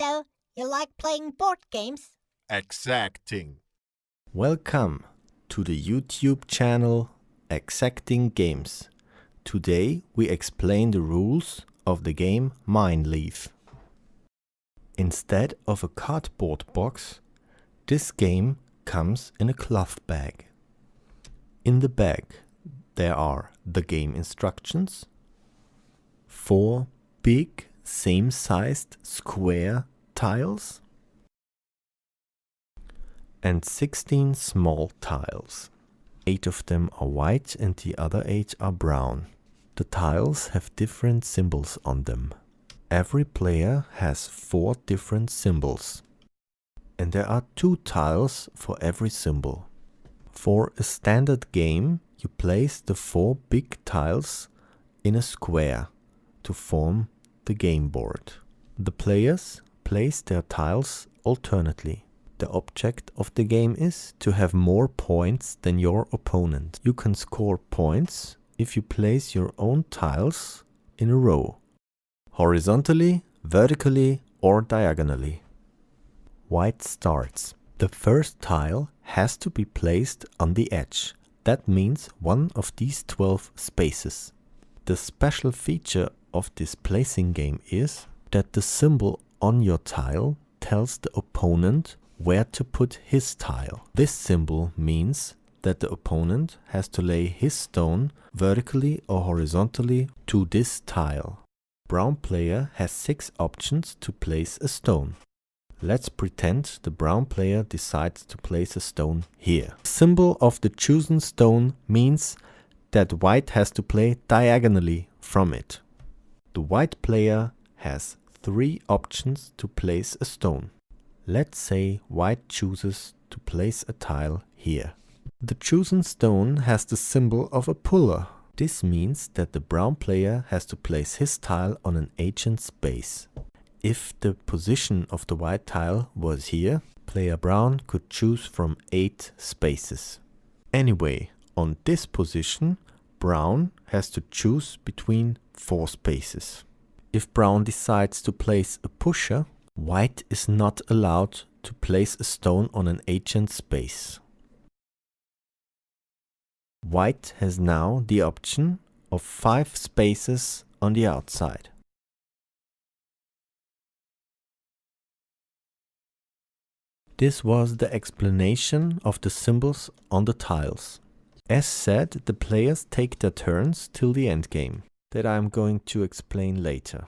So, you like playing board games? Exacting. Welcome to the YouTube channel Exacting Games. Today we explain the rules of the game Mijnlieff. Instead of a cardboard box, this game comes in a cloth bag. In the bag there are the game instructions, 4 big same-sized square tiles, and 16 small tiles. 8 of them are white and the other 8 are brown. The tiles have different symbols on them. Every player has 4 different symbols. And there are 2 tiles for every symbol. For a standard game, you place the 4 big tiles in a square to form the game board. The players place their tiles alternately. The object of the game is to have more points than your opponent. You can score points if you place your own tiles in a row, horizontally, vertically, or diagonally. White starts. The first tile has to be placed on the edge. That means one of these 12 spaces. The special feature of this placing game is that the symbol on your tile tells the opponent where to put his tile. This symbol means that the opponent has to lay his stone vertically or horizontally to this tile. Brown player has 6 options to place a stone. Let's pretend the brown player decides to place a stone here. The symbol of the chosen stone means that white has to play diagonally from it. The white player has 3 options to place a stone. Let's say white chooses to place a tile here. The chosen stone has the symbol of a puller. This means that the brown player has to place his tile on an adjacent space. If the position of the white tile was here, player brown could choose from 8 spaces. Anyway, on this position, brown has to choose between 4 spaces. If brown decides to place a pusher, white is not allowed to place a stone on an adjacent space. White has now the option of 5 spaces on the outside. This was the explanation of the symbols on the tiles. As said, the players take their turns till the end game, that I am going to explain later.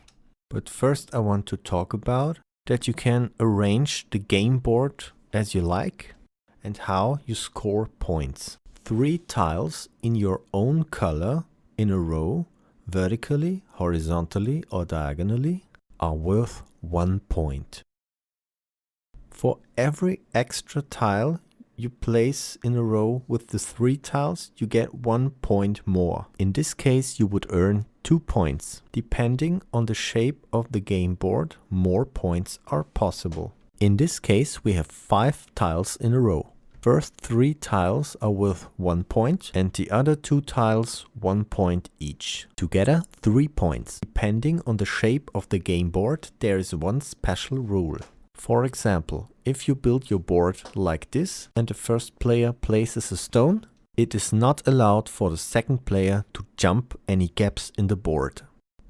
But first I want to talk about that you can arrange the game board as you like and how you score points. 3 tiles in your own color in a row, vertically, horizontally or diagonally, are worth 1 point. For every extra tile you place in a row with the 3 tiles, you get 1 point more. In this case, you would earn 2 points. Depending on the shape of the game board, more points are possible. In this case, we have 5 tiles in a row. First 3 tiles are worth 1 point and the other 2 tiles 1 point each. Together 3 points. Depending on the shape of the game board, there is one special rule. For example, if you build your board like this and the first player places a stone, it is not allowed for the second player to jump any gaps in the board.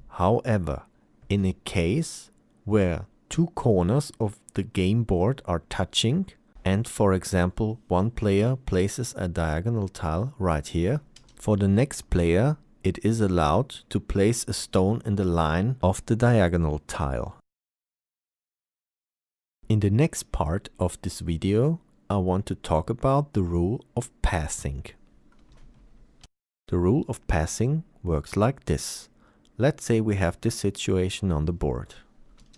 However, in a case where 2 corners of the game board are touching and, for example, one player places a diagonal tile right here, for the next player it is allowed to place a stone in the line of the diagonal tile. In the next part of this video, I want to talk about the rule of passing. The rule of passing works like this. Let's say we have this situation on the board.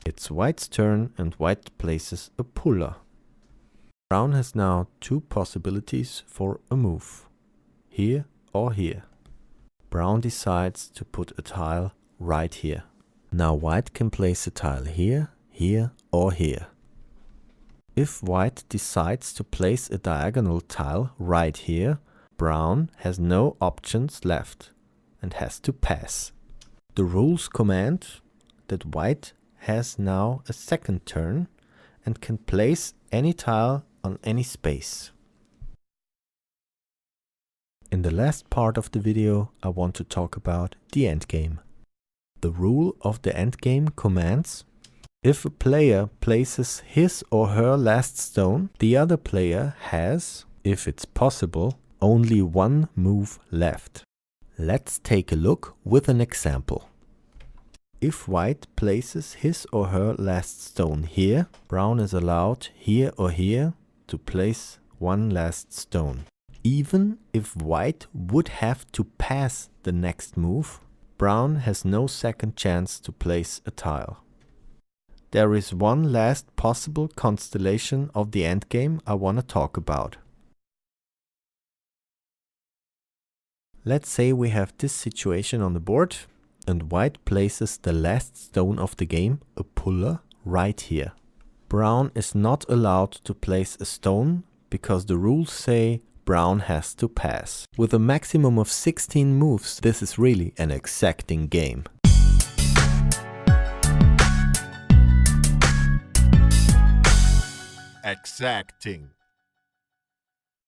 It's white's turn and white places a puller. Brown has now 2 possibilities for a move, here or here. Brown decides to put a tile right here. Now white can place a tile here, here or here. If white decides to place a diagonal tile right here, brown has no options left and has to pass. The rules command that white has now a second turn and can place any tile on any space. In the last part of the video, I want to talk about the endgame. The rule of the endgame commands: if a player places his or her last stone, the other player has, if it's possible, only one move left. Let's take a look with an example. If white places his or her last stone here, brown is allowed here or here to place one last stone. Even if white would have to pass the next move, brown has no second chance to place a tile. There is one last possible constellation of the endgame I want to talk about. Let's say we have this situation on the board and white places the last stone of the game, a puller, right here. Brown is not allowed to place a stone because the rules say brown has to pass. With a maximum of 16 moves, this is really an exacting game. Exacting.